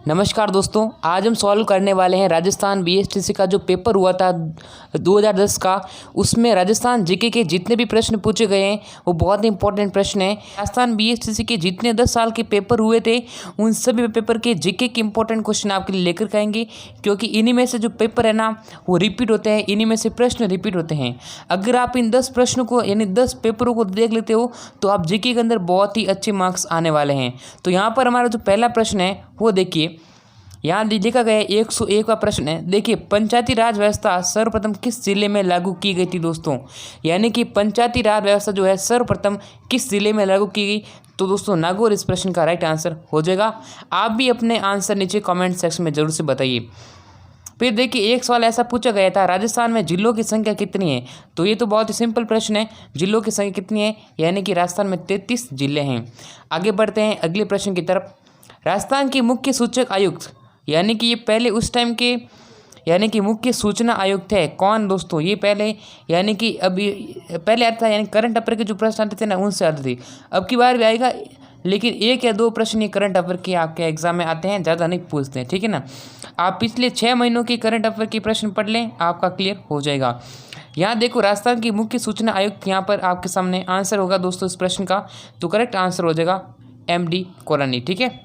नमस्कार दोस्तों, आज हम सॉल्व करने वाले हैं राजस्थान बीएसटीसी का जो पेपर हुआ था 2010 का। उसमें राजस्थान जीके के जितने भी प्रश्न पूछे गए हैं वो बहुत ही इंपॉर्टेंट प्रश्न हैं। राजस्थान बीएसटीसी के जितने 10 साल के पेपर हुए थे उन सभी पेपर के जीके के इंपॉर्टेंट क्वेश्चन आपके लिए लेकर आएंगे, क्योंकि इन्हीं में से जो पेपर है ना वो रिपीट होते हैं, इन्हीं में से प्रश्न रिपीट होते हैं। अगर आप इन 10 प्रश्नों को यानी 10 पेपरों को देख लेते हो तो आप जीके के अंदर बहुत ही अच्छे मार्क्स आने वाले हैं। तो यहाँ पर हमारा जो पहला प्रश्न है वो देखिए, यहाँ लिखा गया 101वां प्रश्न है। देखिए, पंचायती राज व्यवस्था सर्वप्रथम किस जिले में लागू की गई थी दोस्तों? यानी कि पंचायती राज व्यवस्था जो है सर्वप्रथम किस जिले में लागू की गई? तो दोस्तों नागौर इस प्रश्न का राइट आंसर हो जाएगा। आप भी अपने आंसर नीचे कमेंट सेक्शन में जरूर से बताइए। फिर देखिए, एक सवाल ऐसा पूछा गया था, राजस्थान में जिलों की संख्या कितनी है? तो ये तो बहुत ही सिंपल प्रश्न है, जिलों की संख्या कितनी है? यानी कि राजस्थान में 33 जिले हैं। आगे बढ़ते हैं अगले प्रश्न की तरफ। राजस्थान की मुख्य सूचक आयुक्त यानी कि ये पहले उस टाइम के यानी कि मुख्य सूचना आयुक्त है कौन दोस्तों? ये पहले यानी कि अभी पहले आता था, यानी करंट अफेयर के जो प्रश्न आते थे ना उनसे आते थे। अब की बार भी आएगा, लेकिन 1 या 2 प्रश्न ये करंट अफेयर के आपके एग्जाम में आते हैं, ज़्यादा नहीं पूछते हैं, ठीक है ना। आप पिछले 6 महीनों की करंट अफेयर के प्रश्न पढ़ लें, आपका क्लियर हो जाएगा। यहाँ देखो, राजस्थान की मुख्य सूचना आयुक्त यहाँ पर आपके सामने आंसर होगा दोस्तों इस प्रश्न का। तो करेक्ट आंसर हो जाएगा MD कोरानी, ठीक है।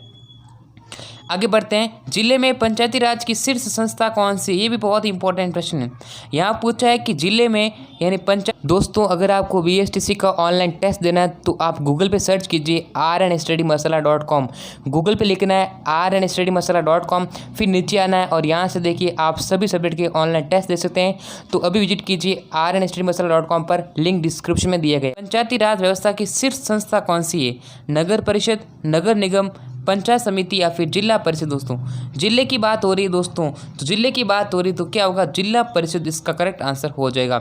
आगे बढ़ते हैं, जिले में पंचायती राज की शीर्ष संस्था कौन सी? ये भी बहुत ही इंपॉर्टेंट प्रश्न है। यहाँ पूछा है कि जिले में यानी पंचायत। दोस्तों अगर आपको बीएसटीसी का ऑनलाइन टेस्ट देना है तो आप गूगल पे सर्च कीजिए rnstudymasala.com। गूगल पे लिखना है rnstudymasala.com, फिर नीचे आना है और यहाँ से देखिए आप सभी सब्जेक्ट के ऑनलाइन टेस्ट दे सकते हैं। तो अभी विजिट कीजिए rnstudymasala.com पर, लिंक डिस्क्रिप्शन में दिया गया। पंचायती राज व्यवस्था की शीर्ष संस्था कौन सी है? नगर परिषद, नगर निगम, पंचायत समिति या फिर जिला परिषद? दोस्तों जिले की बात हो रही है दोस्तों, तो जिले की बात हो रही तो क्या होगा? जिला परिषद इसका करेक्ट आंसर हो जाएगा।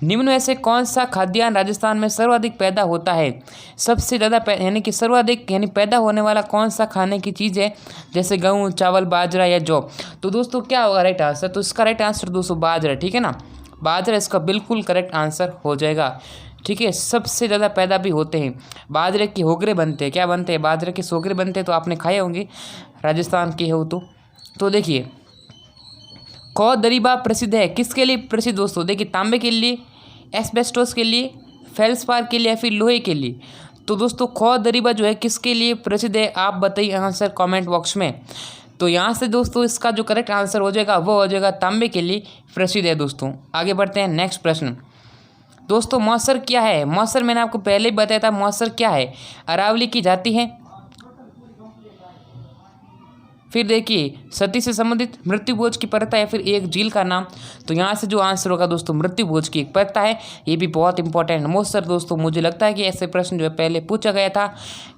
निम्न में से कौन सा खाद्यान्न राजस्थान में सर्वाधिक पैदा होता है? सबसे ज़्यादा यानी कि सर्वाधिक यानी पैदा होने वाला कौन सा खाने की चीज़ है? जैसे गेहूँ, चावल, बाजरा या जौ? तो दोस्तों क्या होगा राइट आंसर? तो इसका राइट आंसर दोस्तों बाजरा, ठीक है ना। बाजरा इसका बिल्कुल करेक्ट आंसर हो जाएगा, ठीक है। सबसे ज़्यादा पैदा भी होते हैं। बाजरे के होगरे बनते हैं, क्या बनते हैं? बाजरे के सोगरे बनते हैं, तो आपने खाए होंगे राजस्थान के हो तो देखिए, खौ दरीबा प्रसिद्ध है किसके लिए प्रसिद्ध दोस्तों? देखिए, तांबे के लिए, एस्बेस्टोस के लिए, फेल्सपार के लिए या फिर लोहे के लिए? तो दोस्तों खौ दरीबा जो है किसके लिए प्रसिद्ध है? आप बताइए आंसर कमेंट बॉक्स में। तो यहाँ से दोस्तों इसका जो करेक्ट आंसर हो जाएगा वो हो जाएगा तांबे के लिए प्रसिद्ध है दोस्तों। आगे बढ़ते हैं नेक्स्ट प्रश्न। दोस्तों मौसर क्या है? मौसर मैंने आपको पहले ही बताया था, मौसर क्या है? अरावली की जाति है। फिर देखिए, सती से संबंधित, मृत्यु भोज की प्रथा या फिर एक झील का नाम? तो यहाँ से जो आंसर होगा दोस्तों मृत्यु भोज की एक प्रथा है। ये भी बहुत इंपॉर्टेंट मौसर दोस्तों, मुझे लगता है कि ऐसे प्रश्न जो है पहले पूछा गया था,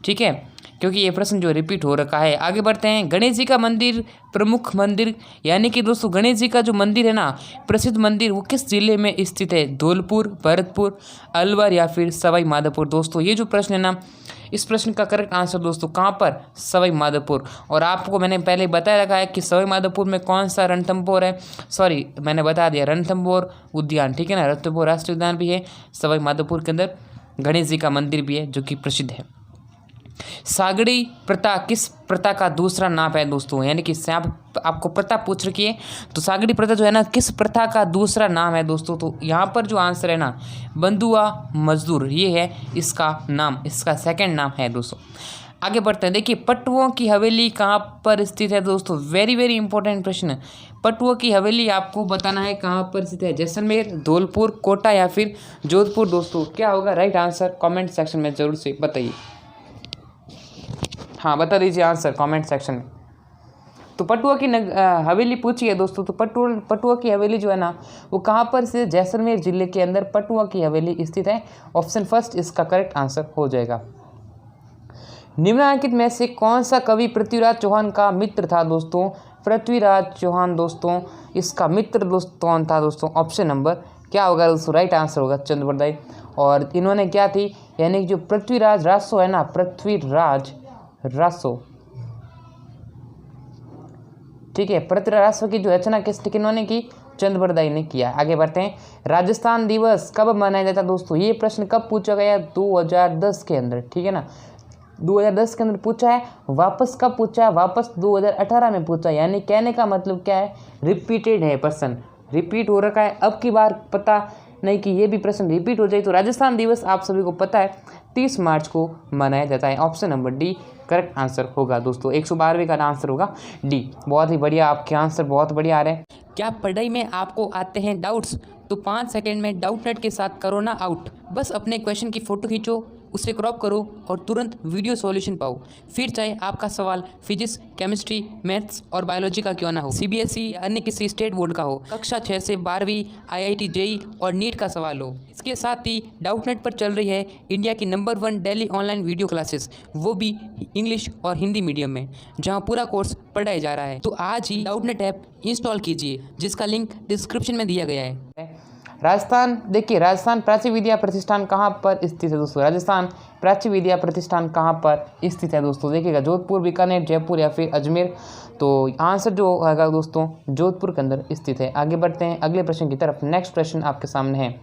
ठीक है, क्योंकि ये प्रश्न जो रिपीट हो रखा है। आगे बढ़ते हैं, गणेश जी का मंदिर प्रमुख मंदिर यानी कि दोस्तों गणेश जी का जो मंदिर है ना प्रसिद्ध मंदिर, वो किस जिले में स्थित है? धौलपुर, भरतपुर, अलवर या फिर सवाई माधोपुर? दोस्तों ये जो प्रश्न है ना, इस प्रश्न का करेक्ट आंसर दोस्तों कहाँ पर? सवाई माधोपुर। और आपको मैंने पहले बताया रखा है कि सवाई माधोपुर में कौन सा रणथंभौर है, सॉरी मैंने बता दिया, रणथंभौर उद्यान, ठीक है ना। रणथंभौर राष्ट्रीय उद्यान भी है, सवाई माधोपुर के अंदर गणेश जी का मंदिर भी है जो कि प्रसिद्ध है। सागड़ी प्रथा किस प्रथा का दूसरा नाम है दोस्तों? यानी कि आपको प्रथा पूछ रखी है, तो सागड़ी प्रथा जो है ना किस प्रथा का दूसरा नाम है दोस्तों? तो यहाँ पर जो आंसर है ना बंधुआ मजदूर, ये है इसका नाम, इसका सेकंड नाम है दोस्तों। आगे बढ़ते हैं, देखिए पटुओं की हवेली कहाँ पर स्थित है दोस्तों? वेरी वेरी इंपॉर्टेंट प्रश्न। पटुओं की हवेली आपको बताना है कहाँ पर स्थित है? जैसलमेर, धौलपुर, कोटा या फिर जोधपुर? दोस्तों क्या होगा राइट आंसर? कमेंट सेक्शन में जरूर से बताइए। हाँ बता दीजिए आंसर कमेंट सेक्शन में। तो पटुआ की हवेली पूछी है दोस्तों, तो पटुआ की हवेली जो है ना वो कहाँ पर स्थित? जैसलमेर जिले के अंदर पटुआ की हवेली स्थित है। ऑप्शन फर्स्ट इसका करेक्ट आंसर हो जाएगा। निम्नलिखित में से कौन सा कवि पृथ्वीराज चौहान का मित्र था दोस्तों? पृथ्वीराज चौहान दोस्तों इसका मित्र दोस्त कौन था दोस्तों? ऑप्शन नंबर क्या होगा दोस्तों? राइट आंसर होगा चंद्रबरदाई। और इन्होंने क्या थी, यानी कि जो पृथ्वीराज रासो है ना, पृथ्वीराज रासो, ठीक है, पृथ्वीराज रासो की जो रचना किन्होंने की? चंद्रबरदाई ने किया। आगे बढ़ते हैं, राजस्थान दिवस कब मनाया जाता है दोस्तों? ये प्रश्न कब पूछा गया? 2010 के अंदर, ठीक है ना। 2010 के अंदर पूछा है, वापस कब पूछा है, वापस 2018 में पूछा है। यानी कहने का मतलब क्या है, रिपीटेड है, प्रश्न रिपीट हो रखा है। अब की बार पता नहीं कि ये भी प्रश्न रिपीट हो जाए। तो राजस्थान दिवस आप सभी को पता है 30 मार्च को मनाया जाता है। Option number D correct answer होगा दोस्तों। 112वें का आंसर होगा डी। बहुत ही बढ़िया, आपके आंसर बहुत बढ़िया आ रहे हैं। क्या पढ़ाई में आपको आते हैं डाउट्स? तो 5 सेकंड में डाउटनेट के साथ करो ना आउट। बस अपने क्वेश्चन की फ़ोटो खींचो, उसे क्रॉप करो और तुरंत वीडियो सॉल्यूशन पाओ। फिर चाहे आपका सवाल फिजिक्स, केमिस्ट्री, मैथ्स और बायोलॉजी का क्यों ना हो, सीबीएसई या अन्य किसी स्टेट बोर्ड का हो, कक्षा 6 से 12वीं, आईआईटी, जेई और नीट का सवाल हो। इसके साथ ही डाउटनेट पर चल रही है इंडिया की number 1 daily online video classes, वो भी इंग्लिश और हिंदी मीडियम में, जहाँ पूरा कोर्स पढ़ाया जा रहा है। तो आज ही डाउटनेट ऐप इंस्टॉल कीजिए, जिसका लिंक डिस्क्रिप्शन में दिया गया है। राजस्थान, देखिए राजस्थान प्राच्य विद्या प्रतिष्ठान कहाँ पर स्थित है दोस्तों? राजस्थान प्राच्य विद्या प्रतिष्ठान कहाँ पर स्थित है दोस्तों? देखिएगा जोधपुर, बीकानेर, जयपुर या फिर अजमेर। तो आंसर जो होगा दोस्तों जोधपुर के अंदर स्थित है। आगे बढ़ते हैं अगले प्रश्न की तरफ। नेक्स्ट प्रश्न आपके सामने है,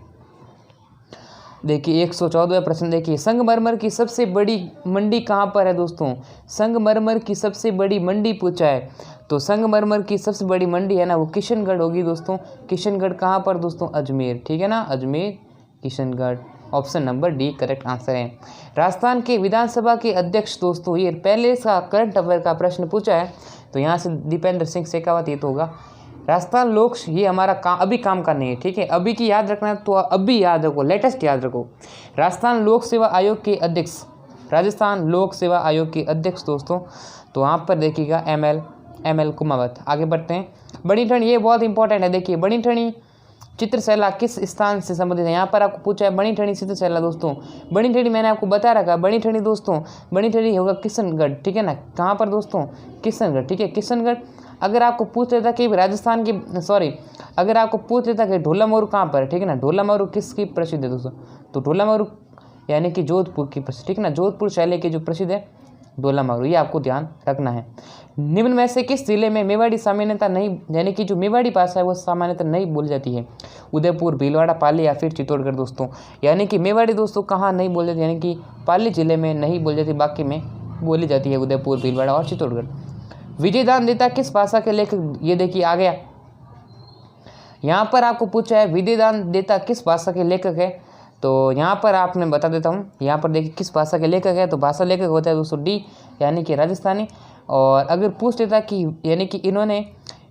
देखिए 114वां प्रश्न। देखिए संगमरमर की सबसे बड़ी मंडी कहाँ पर है दोस्तों? संगमरमर की सबसे बड़ी मंडी पूछा है। तो संगमरमर की सबसे बड़ी मंडी है ना, वो किशनगढ़ होगी दोस्तों। किशनगढ़ कहाँ पर दोस्तों? अजमेर, ठीक है ना, Ajmer, Kishangarh. Option number D correct answer है। राजस्थान के विधानसभा के अध्यक्ष दोस्तों, ये पहले का करंट अफेयर का प्रश्न पूछा है, तो यहाँ से दीपेंद्र सिंह शेखावत ये तो होगा। राजस्थान लोक, ये हमारा काम अभी काम का नहीं है, ठीक है, अभी की याद रखना है तो अभी याद रखो, लेटेस्ट याद रखो। राजस्थान लोक सेवा आयोग के अध्यक्ष, राजस्थान लोक सेवा आयोग के अध्यक्ष दोस्तों, तो वहाँ पर देखिएगा एम एल कुमावत। आगे बढ़ते हैं। बड़ी ठणी, ये बहुत इंपॉर्टेंट है। देखिए बड़ी ठणी चित्रशैला किस स्थान से संबंधित है? यहाँ पर आपको पूछा है बड़ी ठणी चित्रशैला दोस्तों। बड़ी ठणी मैंने आपको बता रखा, बड़ी ठणी दोस्तों, बड़ी ठणी होगा किशनगढ़, ठीक है ना। कहाँ पर दोस्तों? किशनगढ़, ठीक है, किशनगढ़। अगर आपको पूछ लेता कि राजस्थान की, अगर आपको पूछ लेता कि ढोला मोरू कहाँ पर है, ठीक है ना, ढोला मोरू किसकी प्रसिद्ध है दोस्तों? तो ढोला मोरू यानी कि जोधपुर की प्रसिद्ध, ठीक है ना, जोधपुर शैली की जो प्रसिद्ध है ढोला मोरू, ये आपको ध्यान रखना है। निम्न में से किस जिले में मेवाड़ी सामान्यता नहीं, यानी कि जो मेवाड़ी भाषा है वो सामान्यता नहीं बोली जाती है? उदयपुर, भीलवाड़ा, पाली या फिर चित्तौड़गढ़ दोस्तों। यानी कि मेवाड़ी दोस्तों कहाँ नहीं बोली जाती, यानी कि पाली जिले में नहीं बोली जाती, बाकी में बोली जाती है उदयपुर, भीलवाड़ा और चित्तौड़गढ़। विजयदान देता किस भाषा के लेखक? ये देखिए आ गया, यहाँ पर आपको पूछा है विजयदान देता किस भाषा के लेखक है। तो यहाँ पर आपने बता देता हूँ, यहाँ पर देखिए किस भाषा के लेखक है, तो भाषा लेखक होता है दोस्तों डी, यानी कि राजस्थानी। और अगर पूछ लेता कि यानी कि इन्होंने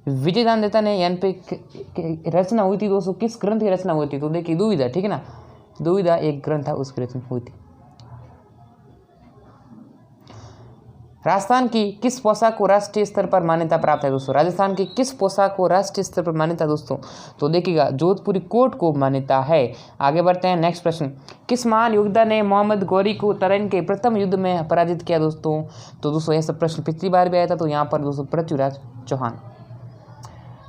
विजयदान देता ने यानी पे रचना हुई थी दोस्तों, किस ग्रंथ की रचना हुई थी? तो देखिए दुविधा, ठीक है ना, दुविधा एक ग्रंथ था, उसकी रचना हुई थी। राजस्थान की किस पोशाक को राष्ट्रीय स्तर पर मान्यता प्राप्त है दोस्तों? राजस्थान की किस पोशाक को राष्ट्रीय स्तर पर मान्यता दोस्तों? तो देखिएगा जोधपुरी कोट को मान्यता है। आगे बढ़ते हैं नेक्स्ट प्रश्न। किस महान योद्धा ने मोहम्मद गौरी को तराइन के प्रथम युद्ध में पराजित किया दोस्तों? तो दोस्तों यह सब प्रश्न पिछली बार भी आया था, तो यहाँ पर दोस्तों पृथ्वीराज चौहान।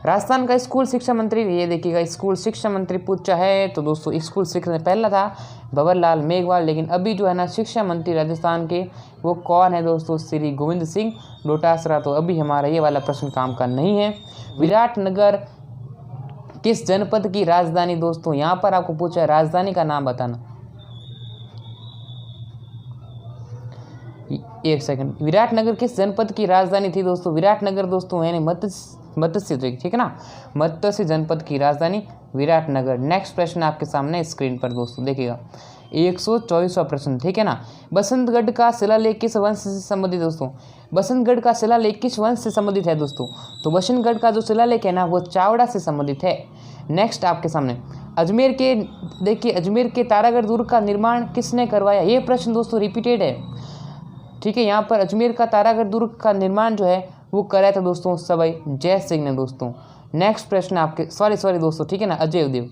राजस्थान का स्कूल शिक्षा मंत्री, ये देखिएगा स्कूल शिक्षा मंत्री पूछा है, तो दोस्तों स्कूल शिक्षा पहला था भंवरलाल मेघवाल, लेकिन अभी जो है ना शिक्षा मंत्री राजस्थान के वो कौन है दोस्तों? श्री गोविंद सिंह डोटासरा। तो अभी हमारा ये वाला प्रश्न काम का नहीं है। विराटनगर किस जनपद की राजधानी दोस्तों? यहाँ पर आपको पूछा है राजधानी का नाम बताना। एक सेकंड, विराटनगर किस जनपद की राजधानी थी दोस्तों? विराटनगर दोस्तों यानी मत्स्य, ठीक है ना, मत्स्य जनपद की राजधानी विराटनगर। नेक्स्ट प्रश्न आपके सामने स्क्रीन पर दोस्तों देखिएगा 124वां प्रश्न, ठीक है ना। बसंतगढ़ का शिलालेख किस वंश से संबंधित दोस्तों? बसंतगढ़ का शिलालेख किस वंश से संबंधित है दोस्तों? तो बसंतगढ़ का जो शिलालेख है ना वो चावड़ा से संबंधित है। नेक्स्ट आपके सामने अजमेर के, देखिए अजमेर के तारागढ़ दुर्ग का निर्माण किसने करवाया? ये प्रश्न दोस्तों रिपीटेड है, ठीक है। यहाँ पर अजमेर का तारागढ़ दुर्ग का निर्माण जो है वो कराया था दोस्तों सवाई जय सिंह ने दोस्तों। नेक्स्ट प्रश्न आपके, सॉरी दोस्तों, ठीक है ना, अजय देव।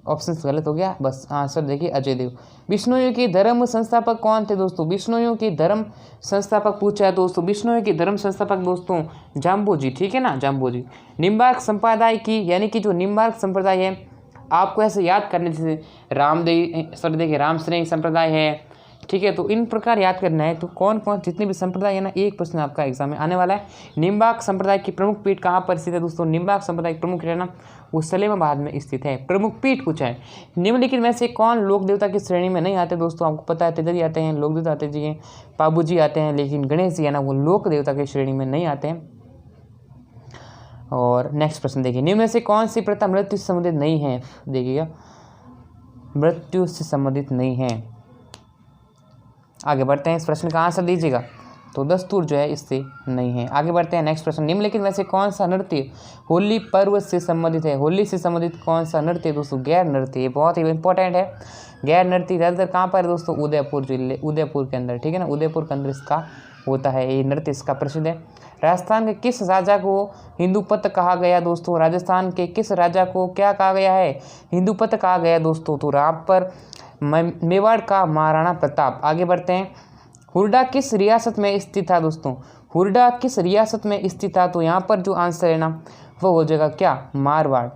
ऑप्शन गलत हो गया, बस आंसर देखिए अजय देव। बिश्नोइयों के धर्म संस्थापक कौन थे दोस्तों? बिश्नोइयों के धर्म संस्थापक पूछा है दोस्तों। बिश्नोइयों के धर्म संस्थापक दोस्तों जाम्बोजी, ठीक है ना, जाम्बोजी। निम्बार्क संप्रदाय की, यानी कि जो निम्बार्क संप्रदाय है आपको ऐसे याद करने जैसे देखिए रामश्रेणी संप्रदाय है, ठीक है। तो इन प्रकार याद करना है। तो कौन कौन जितने भी संप्रदाय है ना, एक प्रश्न आपका एग्जाम में आने वाला है। निम्बार्क संप्रदाय की प्रमुख पीठ कहाँ पर स्थित है दोस्तों? निम्बार्क संप्रदाय की प्रमुख पीठ है ना, वो सलेमाबाद में स्थित है। प्रमुख पीठ पूछा है। निम्नलिखित में से कौन लोक देवता की श्रेणी में नहीं आते दोस्तों? आपको पता है तेजा जी आते हैं, लोक देवता आते जी हैं, पाबू जी आते हैं, लेकिन गणेश जी है ना वो लोक देवता की श्रेणी में नहीं आते हैं। और नेक्स्ट प्रश्न देखिए, निम्न में से कौन सी प्रथा मृत्यु से संबंधित नहीं है? देखिएगा, मृत्यु से संबंधित नहीं है। आगे बढ़ते हैं, इस प्रश्न का आंसर दीजिएगा। तो दस्तूर जो है इससे नहीं है। आगे बढ़ते हैं, नेक्स्ट प्रश्न, निम्नलिखित में से कौन सा नृत्य होली पर्व से संबंधित है? होली से संबंधित कौन सा नृत्य दोस्तों? गैर नृत्य। ये बहुत ही इंपॉर्टेंट है। गैर नृत्य ज़्यादातर कहाँ पर है दोस्तों? उदयपुर जिले, उदयपुर के अंदर, ठीक है ना, उदयपुर के अंदर इसका होता है, ये नृत्य इसका प्रसिद्ध है। राजस्थान के किस राजा को हिंदूपत कहा गया दोस्तों? राजस्थान के किस राजा को क्या कहा गया है? हिंदूपत कहा गया दोस्तों। तो यहाँ पर मेवाड़ का महाराणा प्रताप। आगे बढ़ते हैं, हुरडा किस रियासत में स्थित था दोस्तों? हुरडा किस रियासत में स्थित था? तो यहाँ पर जो आंसर है ना वो हो जाएगा क्या? मारवाड़।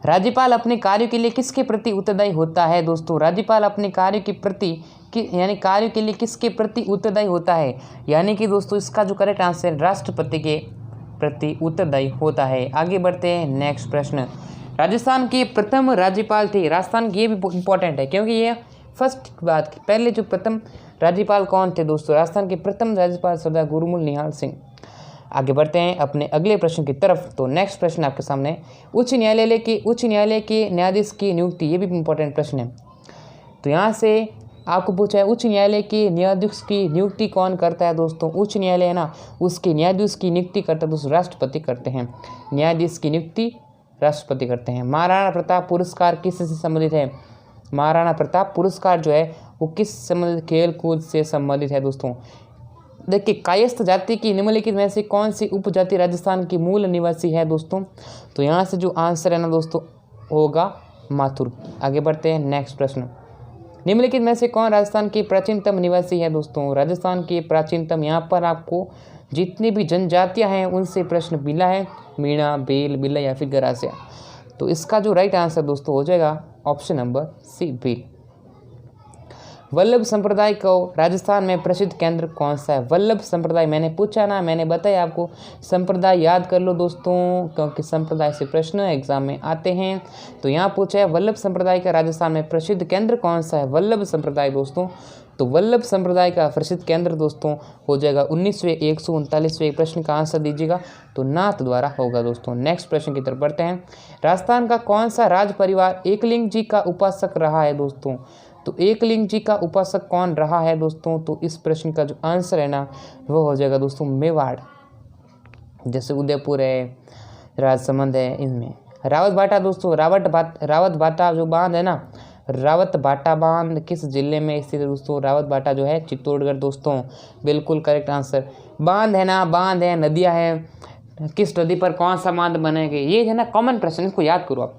राज्यपाल अपने कार्य के लिए किसके प्रति उत्तरदायी होता है दोस्तों? राज्यपाल अपने कार्य के प्रति यानी कार्य के लिए किसके प्रति उत्तरदायी होता है? यानी कि दोस्तों इसका जो करेक्ट आंसर राष्ट्रपति के प्रति उत्तरदायी होता है। आगे बढ़ते हैं, नेक्स्ट प्रश्न, राजस्थान के प्रथम राज्यपाल थे। राजस्थान की ये भी इंपॉर्टेंट है क्योंकि ये फर्स्ट बात, पहले जो प्रथम राज्यपाल कौन थे दोस्तों? राजस्थान के प्रथम राज्यपाल सरदार गुरुमूल निहाल सिंह। आगे बढ़ते हैं अपने अगले प्रश्न की तरफ। तो नेक्स्ट प्रश्न आपके सामने, उच्च न्यायालय के न्यायाधीश की नियुक्ति, ये भी इंपॉर्टेंट प्रश्न है। तो यहाँ से आपको पूछा है उच्च न्यायालय के न्यायाधीश की नियुक्ति कौन करता है दोस्तों? उच्च न्यायालय है ना, उसके न्यायाधीश की नियुक्ति करता है दोस्तों राष्ट्रपति करते हैं। न्यायाधीश की नियुक्ति राष्ट्रपति करते हैं। महाराणा प्रताप पुरस्कार किससे संबंधित है? महाराणा प्रताप पुरस्कार जो है वो किस संबंधित? खेल कूद से संबंधित है दोस्तों। देखिए, कायस्थ जाति की निम्नलिखित में से कौन सी उपजाति राजस्थान की मूल निवासी है दोस्तों? तो यहाँ से जो आंसर है ना दोस्तों होगा माथुर। आगे बढ़ते हैं, नेक्स्ट प्रश्न, निम्नलिखित में से कौन राजस्थान की प्राचीनतम निवासी है दोस्तों? राजस्थान की प्राचीनतम, यहाँ पर आपको जितनी भी जनजातियाँ हैं उनसे प्रश्न मिला है, मीणा, बेल, बिल्ला या फिर गरासिया। तो इसका जो राइट आंसर दोस्तों हो जाएगा ऑप्शन नंबर सी, बेल। वल्लभ संप्रदाय को राजस्थान में प्रसिद्ध केंद्र कौन सा है? वल्लभ संप्रदाय, मैंने पूछा ना, मैंने बताया आपको, संप्रदाय याद कर लो दोस्तों क्योंकि संप्रदाय से प्रश्न एग्जाम में आते हैं। तो यहाँ पूछा है वल्लभ संप्रदाय का राजस्थान में प्रसिद्ध केंद्र कौन सा है? वल्लभ संप्रदाय दोस्तों। तो वल्लभ संप्रदाय का प्रसिद्ध केंद्र दोस्तों हो जाएगा 19वें 139वें प्रश्न का आंसर दीजिएगा। तो नाथ द्वारा होगा दोस्तों। नेक्स्ट प्रश्न की तरफ बढ़ते हैं, राजस्थान का कौन सा राज परिवार एकलिंग जी का उपासक रहा है दोस्तों? तो एकलिंग जी का उपासक कौन रहा है दोस्तों? तो इस प्रश्न का जो आंसर है ना वो हो जाएगा दोस्तों मेवाड़। जैसे उदयपुर है, राजसमंद है, इनमें रावत भाटा दोस्तों, रावत भाटा जो बांध है ना, रावत भाटा बांध किस जिले में स्थित है दोस्तों? रावत भाटा जो है चित्तौड़गढ़ दोस्तों, बिल्कुल करेक्ट आंसर। बांध है ना, बांध है, नदियाँ हैं, किस नदी पर कौन सा बांध बनेगा, ये है ना कॉमन प्रश्न, इसको याद करो आप।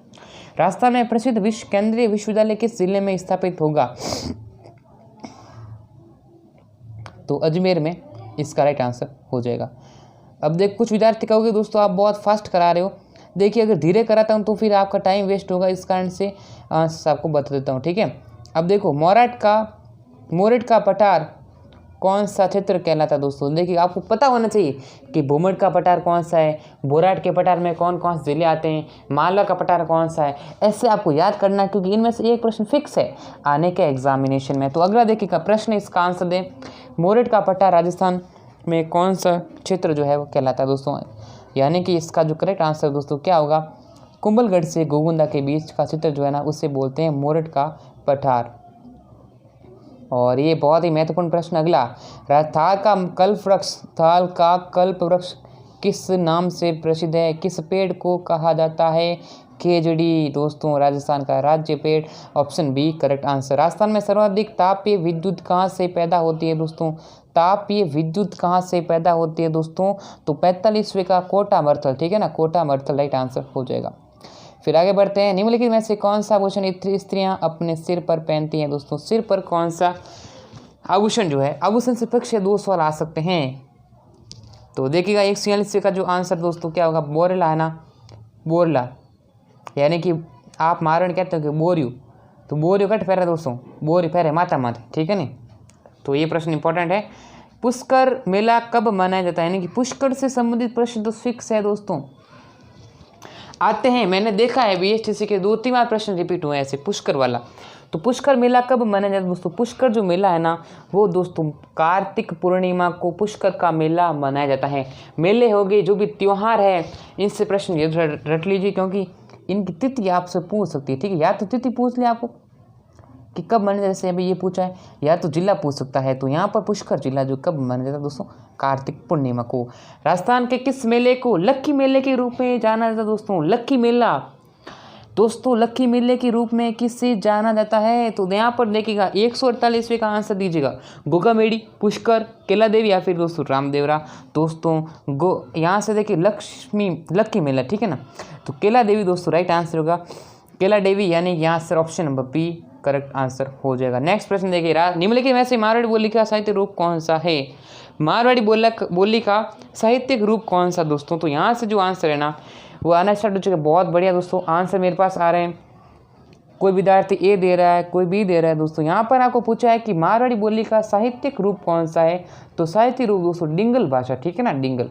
राजस्थान में प्रसिद्ध केंद्रीय विश्वविद्यालय किस जिले में स्थापित होगा? तो अजमेर में इसका राइट आंसर हो जाएगा। अब देख, कुछ विद्यार्थी कहोगे दोस्तों आप बहुत फास्ट करा रहे हो। देखिए, अगर धीरे कराता हूँ तो फिर आपका टाइम वेस्ट होगा, इस कारण से आंसर आपको बता देता हूँ, ठीक है। अब देखो, मोरेट का पठार कौन सा क्षेत्र कहलाता है दोस्तों? देखिए, आपको पता होना चाहिए कि भूमठ का पठार कौन सा है, बोराट के पठार में कौन कौन से जिले आते हैं, मालवा का पठार कौन सा है, ऐसे आपको याद करना है क्योंकि इनमें से एक प्रश्न फिक्स है आने के एग्जामिनेशन में। तो अगला देखिएगा प्रश्न, इसका आंसर दें, मोरेट का पठार राजस्थान में कौन सा क्षेत्र जो है वो कहलाता है दोस्तों? यानी कि इसका जो करेक्ट आंसर दोस्तों क्या होगा? कुंभलगढ़ से गोविंदा के बीच का क्षेत्र जो है ना उसे बोलते हैं मोरेट का पठार। और ये बहुत ही महत्वपूर्ण प्रश्न अगला, थाल का कल्प वृक्ष किस नाम से प्रसिद्ध है? किस पेड़ को कहा जाता है? खेजड़ी दोस्तों, राजस्थान का राज्य पेड़, option B correct answer. Rajasthan में सर्वाधिक तापीय विद्युत कहाँ से पैदा होती है दोस्तों? तापीय विद्युत कहाँ से पैदा होती है दोस्तों? तो 45वें का कोटा मर्थल, ठीक है ना, कोटा मर्थल राइट आंसर हो जाएगा। फिर आगे बढ़ते हैं, निम्नलिखित में से कौन सा आभूषण स्त्रियां अपने सिर पर पहनती हैं दोस्तों? सिर पर कौन सा आभूषण जो है, आभूषण से पक्ष 2 सवाल आ सकते हैं। तो देखिएगा 146 का जो आंसर दोस्तों क्या होगा? बोरला है ना, बोरला, यानी कि आप मारण कहते हो कि बोरियो, तो बोरियो कट फेरे दोस्तों, बोरी फेरे माता माथे, ठीक है नहीं। तो ये प्रश्न इंपॉर्टेंट है। पुष्कर मेला कब मनाया जाता है, यानी कि पुष्कर से संबंधित प्रश्न तो फिक्स है दोस्तों, आते हैं। मैंने देखा है बीएसटीसी के 2-3 बार प्रश्न रिपीट हुए ऐसे पुष्कर वाला। तो पुष्कर मेला कब मनाया जाता है दोस्तों? पुष्कर जो मेला है ना, वो दोस्तों कार्तिक पूर्णिमा को पुष्कर का मेला मनाया जाता है। मेले हो गए, जो भी त्यौहार है, इनसे प्रश्न ये रट लीजिए, क्योंकि इनकी तिथि आपसे पूछ सकती है, ठीक है। या तो तिथि पूछ ले आपको कि कब मनाया, जैसे अभी ये पूछा है, या तो जिला पूछ सकता है। तो यहाँ पर पुष्कर जिला जो कब मनाया जाता है दोस्तों? कार्तिक पूर्णिमा को। राजस्थान के किस मेले को लक्की मेले के रूप में जाना जाता है दोस्तों? लक्की मेला दोस्तों, लक्की मेले के रूप में किससे जाना जाता है? तो यहाँ पर देखिएगा 148वें का आंसर दीजिएगा। गोगामेड़ी, पुष्कर, केला देवी या फिर दोस्तों रामदेवरा। दोस्तों यहाँ से देखिए लक्की मेला, ठीक है ना। तो केला देवी दोस्तों राइट आंसर होगा, केला देवी, यानी यहाँ से option number B correct answer हो जाएगा। नेक्स्ट प्रश्न देखिए, निम्नलिखित में से मारवाड़ी बोली का साहित्य रूप कौन सा है? मारवाड़ी बोली का साहित्यिक रूप कौन सा दोस्तों? तो यहाँ से जो आंसर है ना, वो आना स्टार्ट हो चुका है। बहुत बढ़िया दोस्तों, आंसर मेरे पास आ रहे हैं। कोई विद्यार्थी ए दे रहा है, कोई बी दे रहा है दोस्तों। यहाँ पर आपको पूछा है कि मारवाड़ी बोली का साहित्यिक रूप कौन सा है? तो साहित्यिक रूप दोस्तों डिंगल भाषा, ठीक है ना, डिंगल।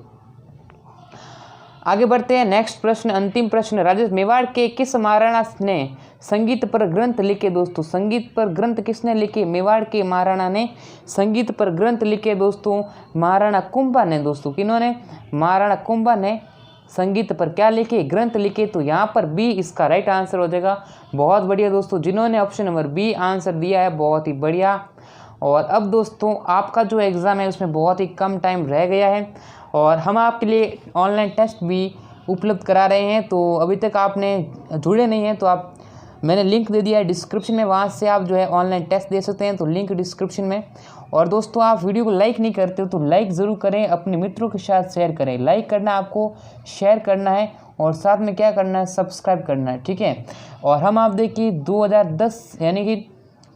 आगे बढ़ते हैं, नेक्स्ट प्रश्न, अंतिम प्रश्न। मेवाड़ के किस महाराणा ने संगीत पर ग्रंथ लिखे दोस्तों? संगीत पर ग्रंथ किसने लिखे? मेवाड़ के महाराणा ने संगीत पर ग्रंथ लिखे दोस्तों, महाराणा कुंभा ने दोस्तों। किन्होंने? महाराणा कुंभा ने संगीत पर क्या लिखे? ग्रंथ लिखे। तो यहाँ पर बी इसका राइट आंसर हो जाएगा। बहुत बढ़िया दोस्तों, जिन्होंने ऑप्शन नंबर बी आंसर दिया है, बहुत ही बढ़िया। और अब दोस्तों आपका जो एग्ज़ाम है उसमें बहुत ही कम टाइम रह गया है, और हम आपके लिए ऑनलाइन टेस्ट भी उपलब्ध करा रहे हैं। तो अभी तक आपने जुड़े नहीं हैं तो मैंने लिंक दे दिया है डिस्क्रिप्शन में, वहाँ से आप जो है ऑनलाइन टेस्ट दे सकते हैं। तो लिंक डिस्क्रिप्शन में। और दोस्तों आप वीडियो को लाइक नहीं करते हो तो लाइक ज़रूर करें, अपने मित्रों के साथ शेयर करें। लाइक करना आपको, शेयर करना है, और साथ में क्या करना है, सब्सक्राइब करना है, ठीक है। और हम आप देखिए 2010 यानी कि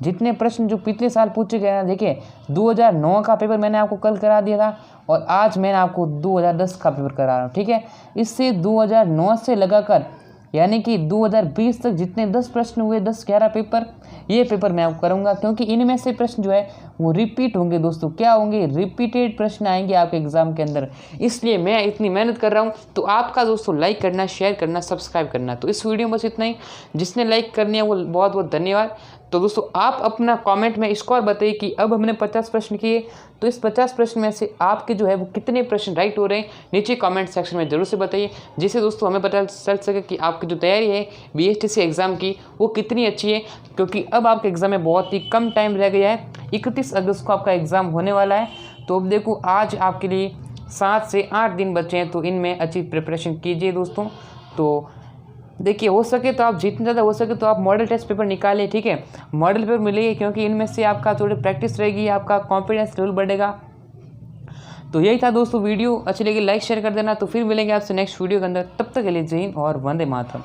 जितने प्रश्न जो पिछले साल पूछे गए हैं, देखिए 2009 का पेपर मैंने आपको कल करा दिया था, और आज मैंने आपको 2010 का पेपर करा रहा हूँ, ठीक है। इससे 2009 से लगाकर यानी कि 2020 तक जितने 10 प्रश्न हुए, 10-11 पेपर, ये पेपर मैं आपको करूँगा, क्योंकि इनमें से प्रश्न जो है वो रिपीट होंगे दोस्तों। क्या होंगे? रिपीटेड प्रश्न आएंगे आपके एग्जाम के अंदर, इसलिए मैं इतनी मेहनत कर रहा हूँ। तो आपका दोस्तों लाइक करना, शेयर करना, सब्सक्राइब करना। तो इस वीडियो में बस इतना ही। जिसने लाइक करनी है वो बहुत बहुत धन्यवाद। तो दोस्तों आप अपना कमेंट में स्कोर बताइए कि अब हमने 50 प्रश्न किए, तो इस 50 प्रश्न में से आपके जो है वो कितने प्रश्न राइट हो रहे हैं, नीचे कमेंट सेक्शन में जरूर से बताइए, जिससे दोस्तों हमें पता चल सके कि आपकी जो तैयारी है बीएसटीसी एग्ज़ाम की वो कितनी अच्छी है। क्योंकि अब आपके एग्ज़ाम में बहुत ही कम टाइम रह गया है, 31 अगस्त को आपका एग्ज़ाम होने वाला है। तो अब देखो आज आपके लिए 7 से 8 दिन बचे हैं, तो इनमें अच्छी प्रिपरेशन कीजिए दोस्तों। तो देखिए हो सके तो आप जितने ज़्यादा हो सके तो आप मॉडल टेस्ट पेपर निकालें, ठीक है। मॉडल पेपर मिलेंगे, क्योंकि इनमें से आपका थोड़ी प्रैक्टिस रहेगी, आपका कॉन्फिडेंस लेवल बढ़ेगा। तो यही था दोस्तों, वीडियो अच्छी लगी लाइक शेयर कर देना। तो फिर मिलेंगे आपसे नेक्स्ट वीडियो के अंदर, तब तक के लिए जय हिंद और वंदे मातरम।